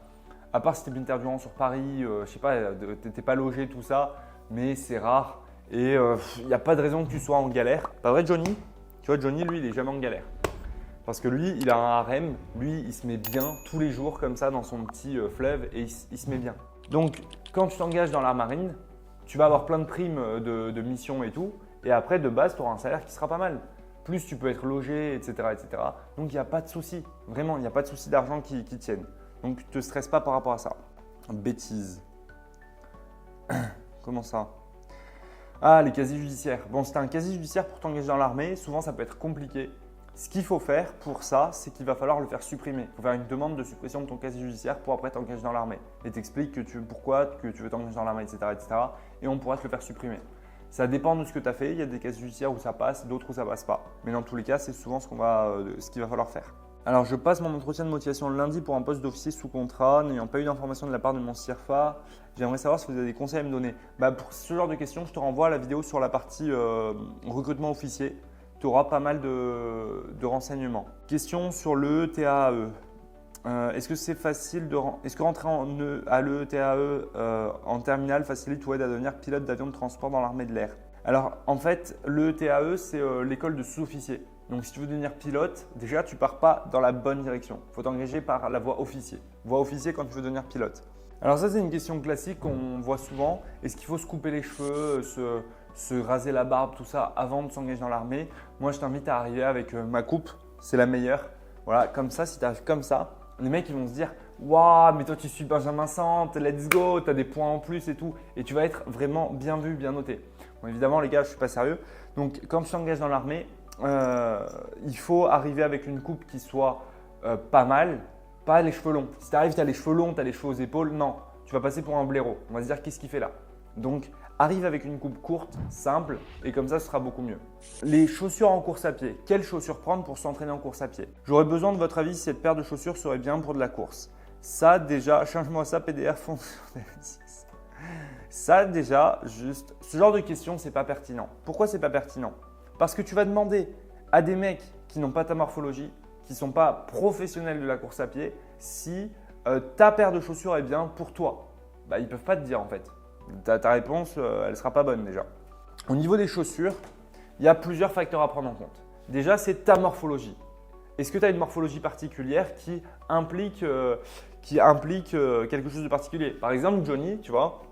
à part si tu es militaire du rang sur Paris, je sais pas, tu n'es pas logé, tout ça, mais c'est rare. Et il n'y a pas de raison que tu sois en galère. Pas vrai, Johnny? Tu vois, Johnny, lui, il n'est jamais en galère. Parce que lui, il a un harem. Lui, il se met bien tous les jours comme ça dans son petit fleuve et il se met bien. Donc, quand tu t'engages dans la marine, tu vas avoir plein de primes de missions et tout. Et après, de base, tu auras un salaire qui sera pas mal. Plus tu peux être logé, etc. etc. Donc, il n'y a pas de souci. Vraiment, il n'y a pas de souci d'argent qui tienne. Donc, ne te stresse pas par rapport à ça. Bêtise. Comment ça? Ah, les casiers judiciaires. Bon, si tu as un casier judiciaire pour t'engager dans l'armée, souvent ça peut être compliqué. Ce qu'il faut faire pour ça, c'est qu'il va falloir le faire supprimer. Il faut faire une demande de suppression de ton casier judiciaire pour après t'engager dans l'armée. Et t'expliques pourquoi tu veux t'engager dans l'armée, etc., etc. Et on pourra te le faire supprimer. Ça dépend de ce que tu as fait. Il y a des casiers judiciaires où ça passe, d'autres où ça passe pas. Mais dans tous les cas, c'est souvent ce qu'il va falloir faire. Alors, je passe mon entretien de motivation le lundi pour un poste d'officier sous contrat, n'ayant pas eu d'informations de la part de mon CIRFA. J'aimerais savoir si vous avez des conseils à me donner. Pour ce genre de questions, je te renvoie à la vidéo sur la partie recrutement officier. Tu auras pas mal de renseignements. Question sur le TAE. Est-ce que c'est facile est-ce que rentrer à l'ETAE en terminale facilite ou aide à devenir pilote d'avion de transport dans l'armée de l'air? Alors, en fait, l'ETAE, c'est l'école de sous-officier. Donc, si tu veux devenir pilote, déjà, tu ne pars pas dans la bonne direction. Il faut t'engager par la voie officier. Voie officier quand tu veux devenir pilote. Alors ça, c'est une question classique qu'on voit souvent. Est-ce qu'il faut se couper les cheveux, se raser la barbe, tout ça, avant de s'engager dans l'armée? Moi, je t'invite à arriver avec ma coupe. C'est la meilleure. Voilà, comme ça, si tu arrives comme ça, Les mecs, ils vont se dire « Waouh, mais toi, tu suis Benjamin Sante, let's go, tu as des points en plus et tout. » Et tu vas être vraiment bien vu, bien noté. Bon, évidemment, les gars, je ne suis pas sérieux. Donc, quand tu t'engages dans l'armée, il faut arriver avec une coupe qui soit pas mal, pas les cheveux longs. Si tu arrives, tu as les cheveux longs, tu as les cheveux aux épaules, non, tu vas passer pour un blaireau. On va se dire qu'est-ce qu'il fait là. Donc, arrive avec une coupe courte, simple, et comme ça, ce sera beaucoup mieux. Les chaussures en course à pied. Quelles chaussures prendre pour s'entraîner en course à pied? J'aurais besoin de votre avis si cette paire de chaussures serait bien pour de la course. Ça, déjà, change-moi ça, PDR fond sur 6. Ça, déjà, juste, ce genre de questions, c'est pas pertinent. Pourquoi c'est pas pertinent? Parce que tu vas demander à des mecs qui n'ont pas ta morphologie, qui ne sont pas professionnels de la course à pied, si ta paire de chaussures est bien pour toi. Bah, ils ne peuvent pas te dire en fait. Ta réponse, elle ne sera pas bonne déjà. Au niveau des chaussures, il y a plusieurs facteurs à prendre en compte. Déjà, c'est ta morphologie. Est-ce que tu as une morphologie particulière qui implique quelque chose de particulier? Par exemple, Johnny, tu vois,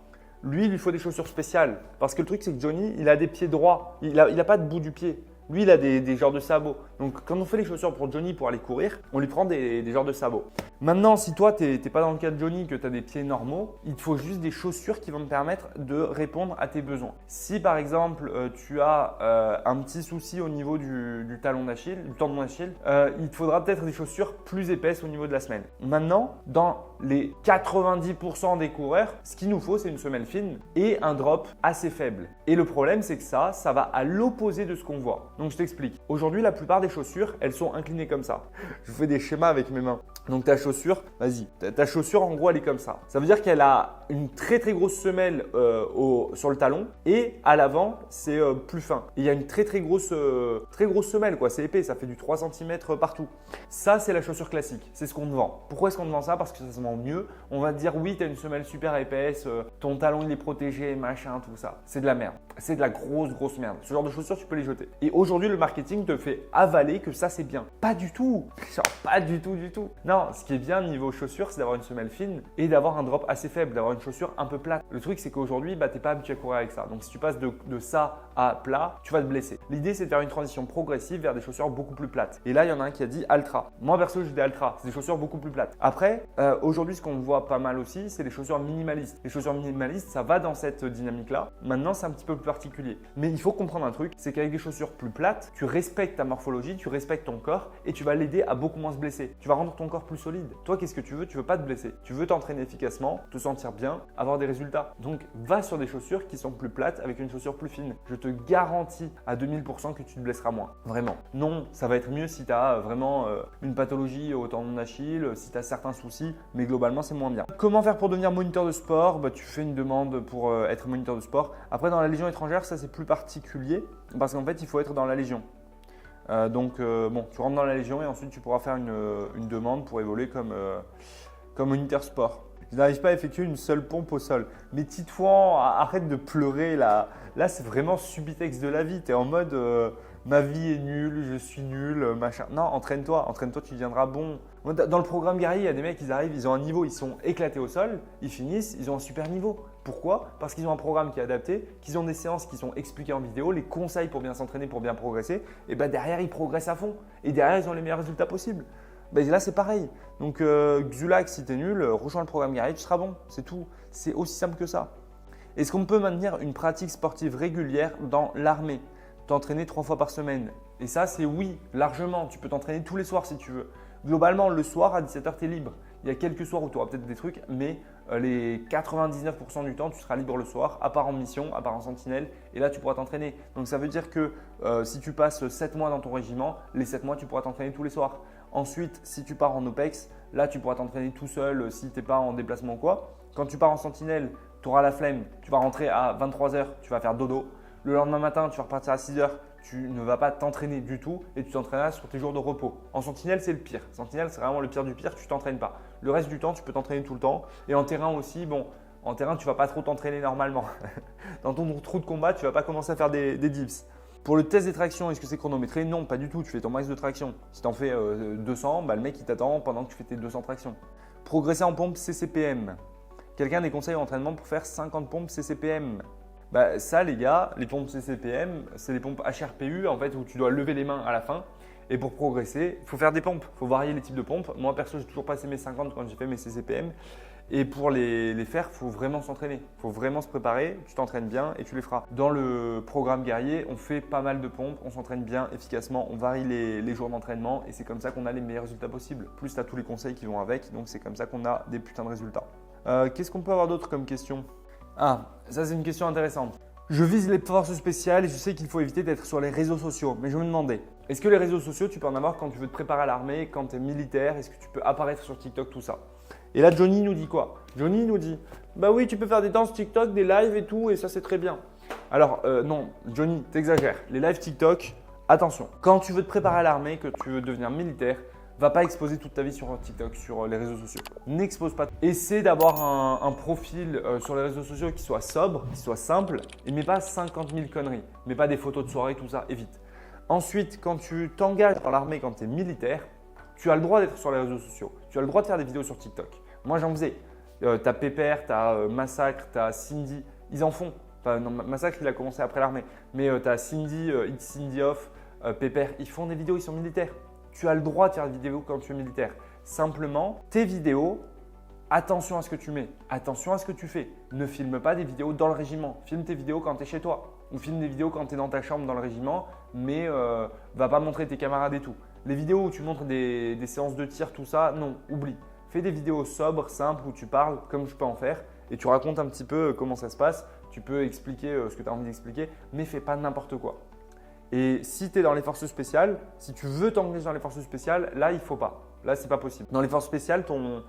lui, il lui faut des chaussures spéciales. Parce que le truc, c'est que Johnny, il a des pieds droits. Il n'a pas de bout du pied. Lui, il a des genres de sabots. Donc, quand on fait les chaussures pour Johnny pour aller courir, on lui prend des genres de sabots. Maintenant, si toi, tu n'es pas dans le cas de Johnny, que tu as des pieds normaux, il te faut juste des chaussures qui vont te permettre de répondre à tes besoins. Si par exemple, tu as un petit souci au niveau du talon d'Achille, du tendon d'Achille, il te faudra peut-être des chaussures plus épaisses au niveau de la semelle. Maintenant, dans les 90% des coureurs, ce qu'il nous faut, c'est une semelle fine et un drop assez faible. Et le problème, c'est que ça va à l'opposé de ce qu'on voit. Donc, je t'explique. Aujourd'hui, la plupart des chaussures, elles sont inclinées comme ça. Je vous fais des schémas avec mes mains. Donc, ta chaussure, vas-y. Ta chaussure, en gros, elle est comme ça. Ça veut dire qu'elle a une très très grosse semelle sur le talon et à l'avant, c'est plus fin. Et il y a une très grosse semelle, quoi. C'est épais, ça fait du 3 cm partout. Ça, c'est la chaussure classique. C'est ce qu'on te vend. Pourquoi est-ce qu'on te vend ça? Parce que ça se vend mieux. On va te dire, oui, tu as une semelle super épaisse, ton talon, il est protégé, machin, tout ça. C'est de la merde. C'est de la grosse merde. Ce genre de chaussures, tu peux les jeter. Et aujourd'hui, le marketing te fait avaler que ça, c'est bien. Pas du tout. Genre, pas du tout. Non, ce qui est bien niveau chaussures, c'est d'avoir une semelle fine et d'avoir un drop assez faible, d'avoir une chaussure un peu plate. Le truc, c'est qu'aujourd'hui, tu n'es pas habitué à courir avec ça. Donc, si tu passes de ça à plat, tu vas te blesser. L'idée, c'est de faire une transition progressive vers des chaussures beaucoup plus plates. Et là, il y en a un qui a dit Altra. Moi, perso, j'ai des Altra. C'est des chaussures beaucoup plus plates. Après, aujourd'hui, ce qu'on voit pas mal aussi, c'est les chaussures minimalistes. Les chaussures minimalistes, ça va dans cette dynamique-là. Maintenant, c'est un petit peu plus particulier. Mais il faut comprendre un truc, c'est qu'avec des chaussures plus plates, tu respectes ta morphologie, tu respectes ton corps et tu vas l'aider à beaucoup moins se blesser. Tu vas rendre ton corps plus solide. Toi, qu'est-ce que tu veux? Tu veux pas te blesser. Tu veux t'entraîner efficacement, te sentir bien, avoir des résultats. Donc, va sur des chaussures qui sont plus plates avec une chaussure plus fine. Je te garantis à 2000% que tu te blesseras moins. Vraiment. Non, ça va être mieux si tu as vraiment une pathologie au tendon d'Achille, si tu as certains soucis, mais globalement, c'est moins bien. Comment faire pour devenir moniteur de sport? Tu fais une demande pour être moniteur de sport. Après, dans la Légion étrangère, ça c'est plus particulier parce qu'en fait, il faut être dans la Légion. Bon, tu rentres dans la Légion et ensuite tu pourras faire une demande pour évoluer comme moniteur sport. Je n'arrive pas à effectuer une seule pompe au sol. Mais Titouan, arrête de pleurer là. Là, c'est vraiment subtexte de la vie. Tu es en mode ma vie est nulle, je suis nul, machin. Non, entraîne-toi, tu deviendras bon. Dans le programme guerrier, il y a des mecs, ils arrivent, ils ont un niveau, ils sont éclatés au sol, ils finissent, ils ont un super niveau. Pourquoi? Parce qu'ils ont un programme qui est adapté, qu'ils ont des séances qui sont expliquées en vidéo, les conseils pour bien s'entraîner, pour bien progresser. Et derrière, ils progressent à fond. Et derrière, ils ont les meilleurs résultats possibles. Là, c'est pareil. Donc, Xulac, si tu es nul, rejoins le programme guerrier, tu seras bon. C'est tout. C'est aussi simple que ça. Est-ce qu'on peut maintenir une pratique sportive régulière dans l'armée? T'entraîner 3 fois par semaine? Et ça, c'est oui, largement. Tu peux t'entraîner tous les soirs si tu veux. Globalement, le soir à 17h, tu es libre. Il y a quelques soirs où tu auras peut-être des trucs, mais les 99% du temps, tu seras libre le soir, à part en mission, à part en sentinelle. Et là, tu pourras t'entraîner. Donc, ça veut dire que si tu passes 7 mois dans ton régiment, les 7 mois, tu pourras t'entraîner tous les soirs. Ensuite, si tu pars en OPEX, là, tu pourras t'entraîner tout seul si tu n'es pas en déplacement ou quoi. Quand tu pars en sentinelle, tu auras la flemme. Tu vas rentrer à 23h, tu vas faire dodo. Le lendemain matin, tu vas repartir à 6h. Tu ne vas pas t'entraîner du tout et tu t'entraîneras sur tes jours de repos. En sentinelle, c'est le pire. Sentinelle, c'est vraiment le pire du pire, tu ne t'entraînes pas. Le reste du temps, tu peux t'entraîner tout le temps. Et en terrain aussi, bon, en terrain, tu ne vas pas trop t'entraîner normalement. Dans ton trou de combat, tu ne vas pas commencer à faire des dips. Pour le test des tractions, est-ce que c'est chronométré? Non, pas du tout. Tu fais ton max de traction. Si tu en fais 200, le mec il t'attend pendant que tu fais tes 200 tractions. Progresser en pompe CCPM. Quelqu'un a des conseils d'entraînement pour faire 50 pompes CCPM? Ça, les gars, les pompes CCPM, c'est les pompes HRPU en fait où tu dois lever les mains à la fin Et pour progresser, il faut faire des pompes, il faut varier les types de pompes. Moi perso, j'ai toujours passé mes 50 quand j'ai fait mes CCPM. Et pour les faire, il faut vraiment s'entraîner. Il faut vraiment se préparer, tu t'entraînes bien et tu les feras. Dans le programme guerrier, on fait pas mal de pompes, on s'entraîne bien, efficacement, on varie les jours d'entraînement et c'est comme ça qu'on a les meilleurs résultats possibles. Plus tu as tous les conseils qui vont avec, donc c'est comme ça qu'on a des putains de résultats. Qu'est-ce qu'on peut avoir d'autre comme question? Ah, ça c'est une question intéressante. Je vise les forces spéciales et je sais qu'il faut éviter d'être sur les réseaux sociaux. Mais je me demandais, est-ce que les réseaux sociaux, tu peux en avoir quand tu veux te préparer à l'armée, quand tu es militaire? Est-ce que tu peux apparaître sur TikTok, tout ça? Et là, Johnny nous dit quoi? Johnny nous dit, bah oui, tu peux faire des danses TikTok, des lives et tout, et ça c'est très bien. Alors non, Johnny, t'exagères. Les lives TikTok, attention. Quand tu veux te préparer à l'armée, que tu veux devenir militaire, va pas exposer toute ta vie sur TikTok, sur les réseaux sociaux. N'expose pas. Essaie d'avoir un profil sur les réseaux sociaux qui soit sobre, qui soit simple et mets pas 50 000 conneries. Mets pas des photos de soirée, tout ça, évite. Ensuite, quand tu t'engages dans l'armée, quand tu es militaire, tu as le droit d'être sur les réseaux sociaux. Tu as le droit de faire des vidéos sur TikTok. Moi, j'en faisais. Tu as Pépère, tu as Massacre, tu as Cindy. Ils en font. Enfin, non, Massacre, il a commencé après l'armée. Mais tu as Cindy, It's Cindy Off, Pépère. Ils font des vidéos, ils sont militaires. Tu as le droit de faire des vidéos quand tu es militaire. Simplement, tes vidéos, attention à ce que tu mets, attention à ce que tu fais. Ne filme pas des vidéos dans le régiment. Filme tes vidéos quand tu es chez toi. Ou filme des vidéos quand tu es dans ta chambre dans le régiment, mais va pas montrer tes camarades et tout. Les vidéos où tu montres des séances de tir, tout ça, non, oublie. Fais des vidéos sobres, simples, où tu parles comme je peux en faire et tu racontes un petit peu comment ça se passe. Tu peux expliquer ce que tu as envie d'expliquer, mais fais pas n'importe quoi. Et si tu es dans les forces spéciales, si tu veux t'engager dans les forces spéciales, là, il ne faut pas. Là, ce n'est pas possible. Dans les forces spéciales, ton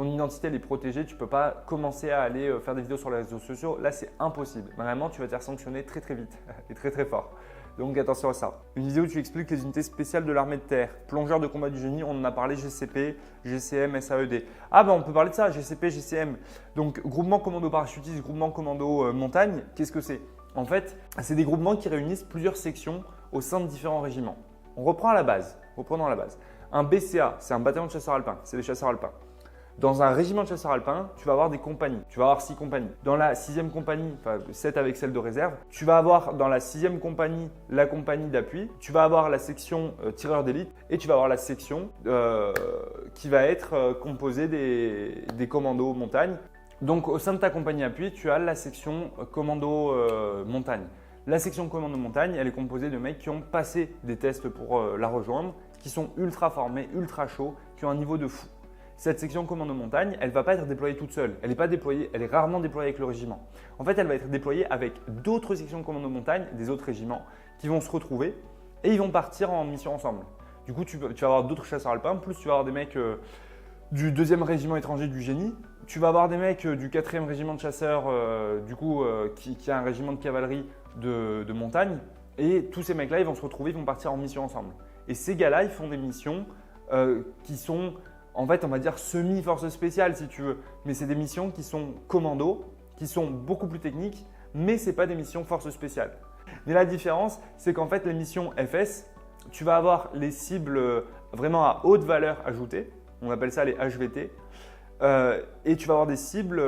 identité elle est protégée. Tu ne peux pas commencer à aller faire des vidéos sur les réseaux sociaux. Là, c'est impossible. Vraiment, tu vas te faire sanctionner très très vite et très très fort. Donc attention à ça. Une vidéo où tu expliques les unités spéciales de l'armée de terre. Plongeur de combat du génie, on en a parlé, GCP, GCM, SAED. Ah ben on peut parler de ça, GCP, GCM. Donc groupement commando parachutiste, groupement commando montagne, qu'est-ce que c'est? En fait, c'est des groupements qui réunissent plusieurs sections au sein de différents régiments. On reprend à la base. Reprenons à la base. Un BCA, c'est un bataillon de chasseurs alpins. C'est des chasseurs alpins. Dans un régiment de chasseurs alpins, tu vas avoir des compagnies. Tu vas avoir 6 compagnies. Dans la 6e compagnie, enfin 7 avec celle de réserve, tu vas avoir dans la 6e compagnie la compagnie d'appui. Tu vas avoir la section tireur d'élite et tu vas avoir la section qui va être composée des commandos montagne. Donc au sein de ta compagnie appui, tu as la section commando montagne. La section commando montagne, elle est composée de mecs qui ont passé des tests pour la rejoindre, qui sont ultra formés, ultra chauds, qui ont un niveau de fou. Cette section commando montagne, elle ne va pas être déployée toute seule. Elle n'est pas déployée, elle est rarement déployée avec le régiment. En fait, elle va être déployée avec d'autres sections commando montagne, des autres régiments, qui vont se retrouver et ils vont partir en mission ensemble. Du coup, tu vas avoir d'autres chasseurs alpins, plus tu vas avoir des mecs du 2e régiment étranger du génie. Tu vas avoir des mecs du 4e régiment de chasseurs, qui a un régiment de cavalerie de montagne. Et tous ces mecs-là, ils vont se retrouver, ils vont partir en mission ensemble. Et ces gars-là, ils font des missions qui sont, en fait, on va dire semi-force spéciale si tu veux. Mais c'est des missions qui sont commando, qui sont beaucoup plus techniques, mais ce n'est pas des missions force spéciale. Mais la différence, c'est qu'en fait, les missions FS, tu vas avoir les cibles vraiment à haute valeur ajoutée. On appelle ça les HVT. Et tu vas avoir des cibles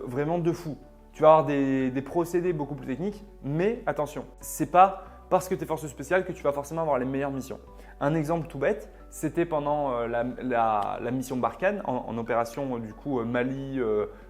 vraiment de fou. Tu vas avoir des procédés beaucoup plus techniques, mais attention, ce n'est pas parce que tu es force spéciale que tu vas forcément avoir les meilleures missions. Un exemple tout bête, c'était pendant la mission Barkhane en opération du coup Mali,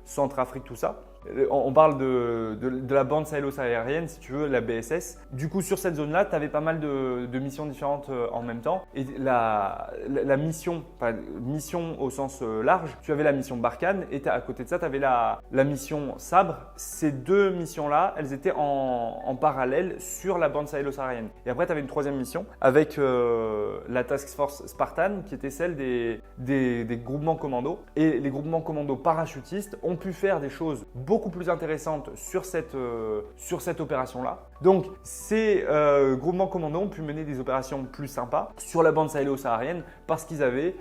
Centrafrique, tout ça. On parle de la bande sahélo-saharienne, si tu veux, la BSS. Du coup, sur cette zone-là, tu avais pas mal de missions différentes en même temps. Et la mission, enfin, mission au sens large, tu avais la mission Barkhane et à côté de ça, tu avais la mission Sabre. Ces deux missions-là, elles étaient en parallèle sur la bande sahélo-saharienne. Et après, tu avais une 3e mission avec la Task Force Spartan, qui était celle des groupements commando. Et les groupements commando parachutistes ont pu faire des choses beaucoup plus intéressantes sur cette opération-là. Donc, ces groupements commando ont pu mener des opérations plus sympas sur la bande sahélo-saharienne parce qu'ils avaient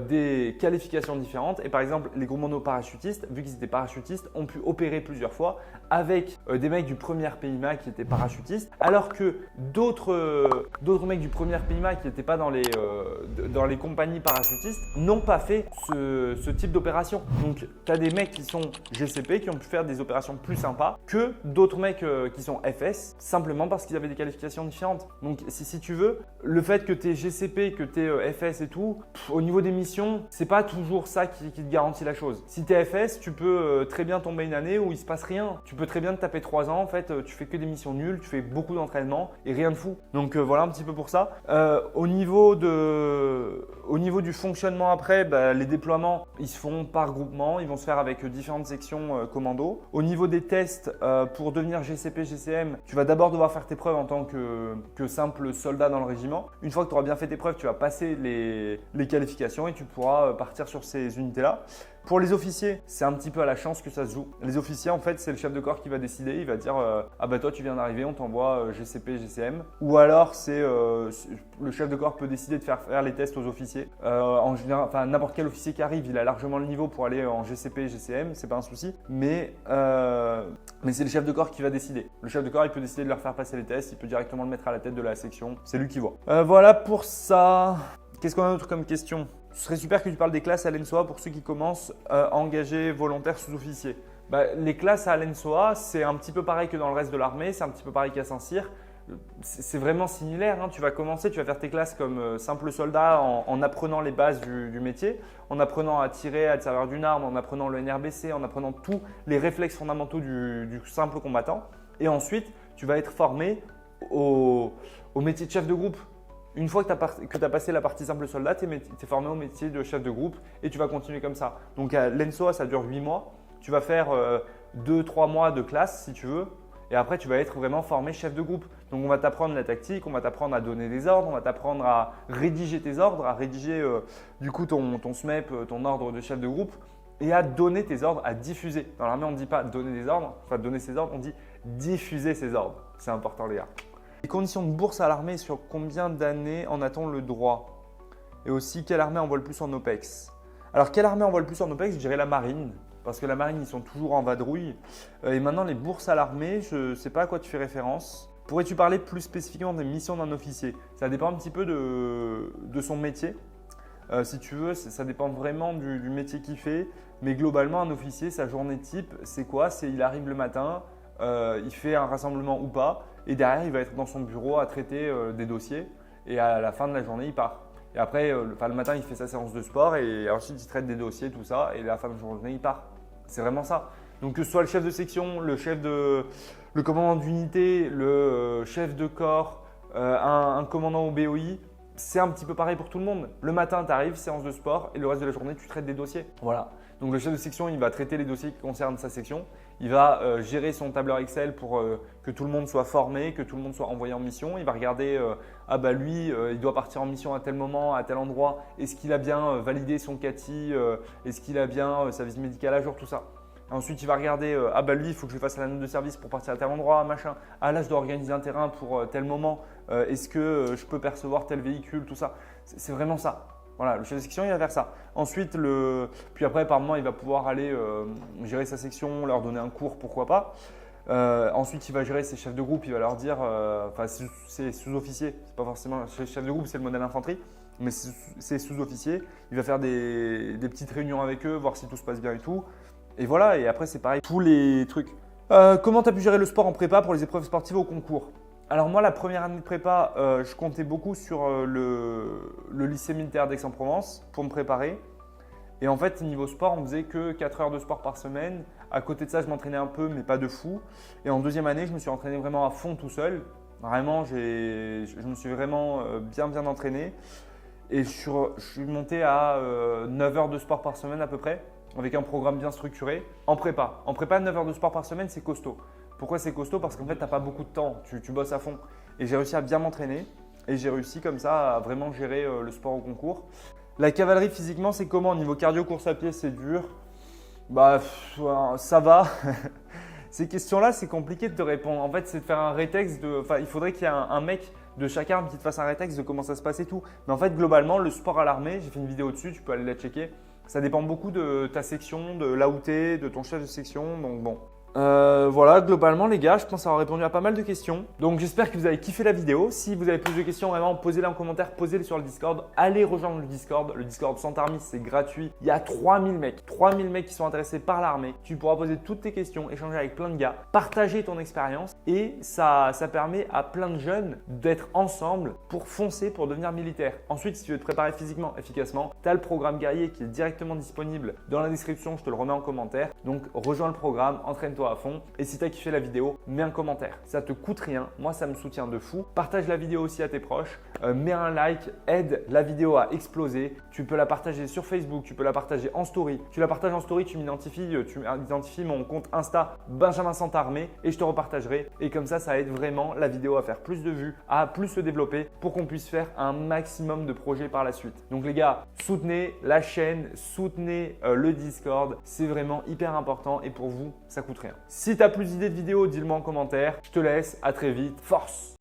des qualifications différentes. Et par exemple, les groupements parachutistes, vu qu'ils étaient parachutistes, ont pu opérer plusieurs fois avec des mecs du 1er PIMA qui étaient parachutistes, alors que d'autres mecs du 1er PIMA qui n'étaient pas dans les compagnies parachutistes n'ont pas fait ce type d'opération. Donc, tu as des mecs qui sont GCP qui ont pu faire faire des opérations plus sympas que d'autres mecs qui sont FS, simplement parce qu'ils avaient des qualifications différentes. Donc si tu veux, le fait que tu es GCP, que tu es FS et tout, au niveau des missions, c'est pas toujours ça qui te garantit la chose. Si tu es FS, tu peux très bien tomber une année où il se passe rien. Tu peux très bien te taper 3 ans, en fait, tu fais que des missions nulles, tu fais beaucoup d'entraînement et rien de fou. Donc voilà un petit peu pour ça. Au niveau du fonctionnement après, les déploiements, ils se font par groupement, ils vont se faire avec différentes sections commando. Au niveau des tests, pour devenir GCP, GCM, tu vas d'abord devoir faire tes preuves en tant que simple soldat dans le régiment. Une fois que tu auras bien fait tes preuves, tu vas passer les qualifications et tu pourras partir sur ces unités-là. Pour les officiers, c'est un petit peu à la chance que ça se joue. Les officiers, en fait, c'est le chef de corps qui va décider. Il va dire ah bah toi tu viens d'arriver, on t'envoie GCP, GCM. Ou alors c'est le chef de corps peut décider de faire les tests aux officiers. En général, enfin n'importe quel officier qui arrive, il a largement le niveau pour aller en GCP, GCM, c'est pas un souci. Mais c'est le chef de corps qui va décider. Le chef de corps, il peut décider de leur faire passer les tests. Il peut directement le mettre à la tête de la section. C'est lui qui voit. Voilà pour ça. Qu'est-ce qu'on a d'autre comme question? Ce serait super que tu parles des classes à l'ENSOA pour ceux qui commencent engagés, volontaires, sous-officiers. Les classes à l'ENSOA, c'est un petit peu pareil que dans le reste de l'armée, c'est un petit peu pareil qu'à Saint-Cyr. C'est vraiment similaire, hein. Tu vas commencer, tu vas faire tes classes comme simple soldat en apprenant les bases du métier, en apprenant à tirer, à te servir d'une arme, en apprenant le NRBC, en apprenant tous les réflexes fondamentaux du simple combattant. Et ensuite, tu vas être formé au métier de chef de groupe. Une fois que tu as passé la partie simple soldat, tu es formé au métier de chef de groupe et tu vas continuer comme ça. Donc à l'ENSOA, ça dure 8 mois. Tu vas faire 2-3 mois de classe si tu veux. Et après, tu vas être vraiment formé chef de groupe. Donc on va t'apprendre la tactique, on va t'apprendre à donner des ordres, on va t'apprendre à rédiger tes ordres, à rédiger du coup ton SMEP, ton ordre de chef de groupe et à donner tes ordres, à diffuser. Dans l'armée, on ne dit pas donner des ordres, enfin donner ses ordres, on dit diffuser ses ordres. C'est important les gars. Les conditions de bourse à l'armée, sur combien d'années en a-t-on le droit? Et aussi, quelle armée envoie le plus en OPEX? Alors, quelle armée envoie le plus en OPEX? Je dirais la marine, parce que la marine, ils sont toujours en vadrouille. Et maintenant, les bourses à l'armée, je ne sais pas à quoi tu fais référence. Pourrais-tu parler plus spécifiquement des missions d'un officier? Ça dépend un petit peu de son métier. Si tu veux, ça dépend vraiment du métier qu'il fait. Mais globalement, un officier, sa journée type, c'est quoi? C'est il arrive le matin, il fait un rassemblement ou pas. Et derrière, il va être dans son bureau à traiter des dossiers. Et à la fin de la journée, il part. Et après, le matin, il fait sa séance de sport et ensuite, il traite des dossiers, tout ça. Et à la fin de la journée, il part. C'est vraiment ça. Donc, que ce soit le chef de section, le commandant d'unité, le chef de corps, un commandant au BOI, c'est un petit peu pareil pour tout le monde. Le matin, tu arrives, séance de sport et le reste de la journée, tu traites des dossiers. Voilà. Donc, le chef de section, il va traiter les dossiers qui concernent sa section. Il va gérer son tableur Excel pour que tout le monde soit formé, que tout le monde soit envoyé en mission. Il va regarder, lui, il doit partir en mission à tel moment, à tel endroit. Est-ce qu'il a bien validé son CATI? Est-ce qu'il a bien sa visite médicale à jour? Tout ça. Ensuite, il va regarder, lui, il faut que je fasse la note de service pour partir à tel endroit, machin. Ah là, je dois organiser un terrain pour tel moment. Est-ce que je peux percevoir tel véhicule? Tout ça. C'est vraiment ça. Voilà, le chef de section, il va faire ça. Ensuite, puis après, par moment, il va pouvoir aller gérer sa section, leur donner un cours, pourquoi pas. Ensuite, il va gérer ses chefs de groupe, il va leur dire, c'est sous-officier, c'est pas forcément, chef de groupe, c'est le modèle infanterie, mais c'est sous-officier. Il va faire des petites réunions avec eux, voir si tout se passe bien et tout. Et voilà, et après, c'est pareil, tous les trucs. Comment tu as pu gérer le sport en prépa pour les épreuves sportives au concours? Alors moi, la première année de prépa, je comptais beaucoup sur le lycée militaire d'Aix-en-Provence pour me préparer. Et en fait, niveau sport, on faisait que 4 heures de sport par semaine. À côté de ça, je m'entraînais un peu, mais pas de fou. Et en deuxième année, je me suis entraîné vraiment à fond tout seul. Vraiment, je me suis vraiment bien entraîné. Et je suis monté à 9 heures de sport par semaine à peu près, avec un programme bien structuré en prépa. En prépa, 9 heures de sport par semaine, c'est costaud. Pourquoi c'est costaud? Parce qu'en fait, tu n'as pas beaucoup de temps, tu bosses à fond. Et j'ai réussi à bien m'entraîner et j'ai réussi comme ça à vraiment gérer le sport au concours. La cavalerie, physiquement, c'est comment? Au niveau cardio, course à pied, c'est dur. Ça va. Ces questions-là, c'est compliqué de te répondre. En fait, c'est de faire un rétexte. Il faudrait qu'il y ait un mec de chaque arme qui te fasse un rétexte de comment ça se passe et tout. Mais en fait, globalement, le sport à l'armée, j'ai fait une vidéo dessus, tu peux aller la checker. Ça dépend beaucoup de ta section, de là où tu es, de ton chef de section. Donc bon. Voilà, globalement les gars, je pense avoir répondu à pas mal de questions. Donc j'espère que vous avez kiffé la vidéo. Si vous avez plus de questions, vraiment, posez-les en commentaire, posez-les sur le Discord. Allez rejoindre le Discord Santarmis, c'est gratuit. Il y a 3000 mecs qui sont intéressés par l'armée. Tu pourras poser toutes tes questions, échanger avec plein de gars, partager ton expérience et ça permet à plein de jeunes d'être ensemble pour foncer, pour devenir militaire. Ensuite, si tu veux te préparer physiquement, efficacement, tu as le programme guerrier qui est directement disponible dans la description, je te le remets en commentaire. Donc rejoins le programme, entraîne-toi à fond et si tu as kiffé la vidéo, mets un commentaire. Ça te coûte rien, moi ça me soutient de fou. Partage la vidéo aussi à tes proches, mets un like, aide la vidéo à exploser. Tu peux la partager sur Facebook, tu peux la partager en story. Tu la partages en story, tu identifies mon compte Insta Benjamin Santarmé et je te repartagerai. Et comme ça aide vraiment la vidéo à faire plus de vues, à plus se développer pour qu'on puisse faire un maximum de projets par la suite. Donc les gars, soutenez la chaîne, soutenez le Discord, c'est vraiment hyper important et pour vous, ça coûte rien. Si tu as plus d'idées de vidéos, dis-le moi en commentaire. Je te laisse, à très vite, force!